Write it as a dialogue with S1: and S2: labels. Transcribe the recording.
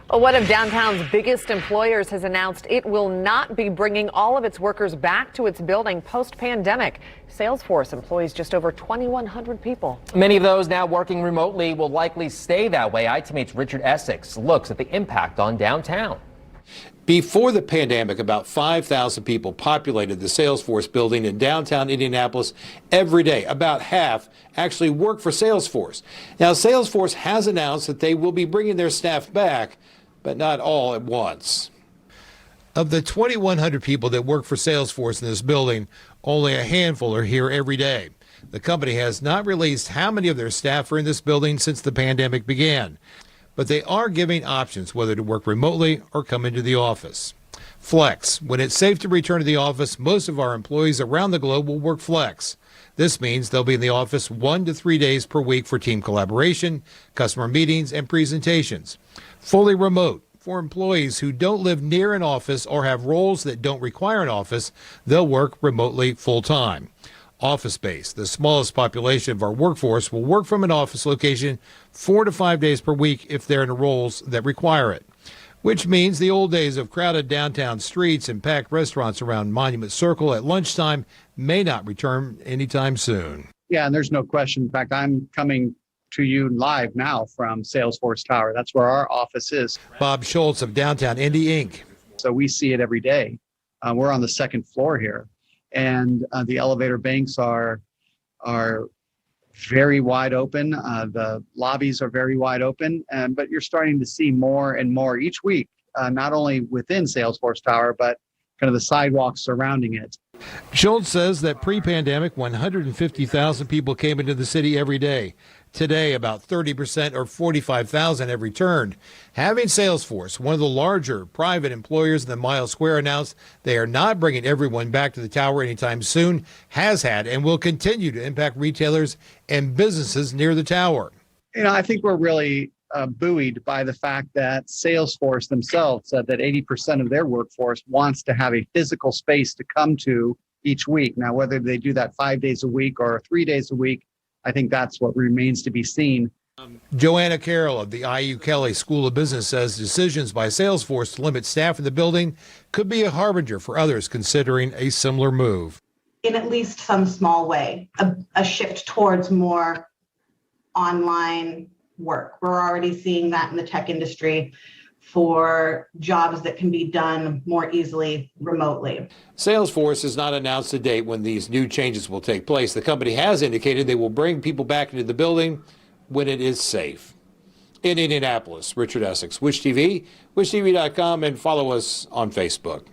S1: Well, one of downtown's biggest employers has announced it will not be bringing all of its workers back to its building post-pandemic. Salesforce employs just over 2,100 people.
S2: Many of those now working remotely will likely stay that way. ITMA's Richard Essex looks at the impact on downtown.
S3: Before the pandemic, about 5,000 people populated the Salesforce building in downtown Indianapolis every day. About half actually work for Salesforce. Now, Salesforce has announced that they will be bringing their staff back, but not all at once. Of the 2,100 people that work for Salesforce in this building, only a handful are here every day. The company has not released how many of their staff are in this building since the pandemic began, but they are giving options whether to work remotely or come into the office. Flex. When it's safe to return to the office, most of our employees around the globe will work flex. This means they'll be in the office 1 to 3 days per week for team collaboration, customer meetings, and presentations. Fully remote. For employees who don't live near an office or have roles that don't require an office, they'll work remotely full-time. Office space. The smallest population of our workforce will work from an office location 4 to 5 days per week if they're in roles that require it, which means the old days of crowded downtown streets and packed restaurants around Monument Circle at lunchtime may not return anytime soon.
S4: Yeah, and there's no question. In fact, I'm coming to you live now from Salesforce Tower. That's where our office is.
S3: Bob Schultz of Downtown Indy, Inc.
S4: So we see it every day. We're on the second floor here, and the elevator banks are very wide open. The lobbies are very wide open, but you're starting to see more and more each week, not only within Salesforce Tower, but kind of the sidewalks surrounding it.
S3: Schultz says that pre-pandemic, 150,000 people came into the city every day. Today, about 30% or 45,000 have returned. Having Salesforce, one of the larger private employers in the Mile Square, announced they are not bringing everyone back to the tower anytime soon, has had and will continue to impact retailers and businesses near the tower.
S4: You know, I think we're really buoyed by the fact that Salesforce themselves said that 80% of their workforce wants to have a physical space to come to each week. Now, whether they do that 5 days a week or 3 days a week, I think that's what remains to be seen.
S3: Joanna Carroll of the IU Kelley School of Business says decisions by Salesforce to limit staff in the building could be a harbinger for others considering a similar move.
S5: In at least some small way, a shift towards more online work. We're already seeing that in the tech industry for jobs that can be done more easily remotely.
S3: Salesforce has not announced a date when these new changes will take place. The company has indicated they will bring people back into the building when it is safe. In Indianapolis, Richard Essex, Wish TV, wishtv.com, and follow us on Facebook.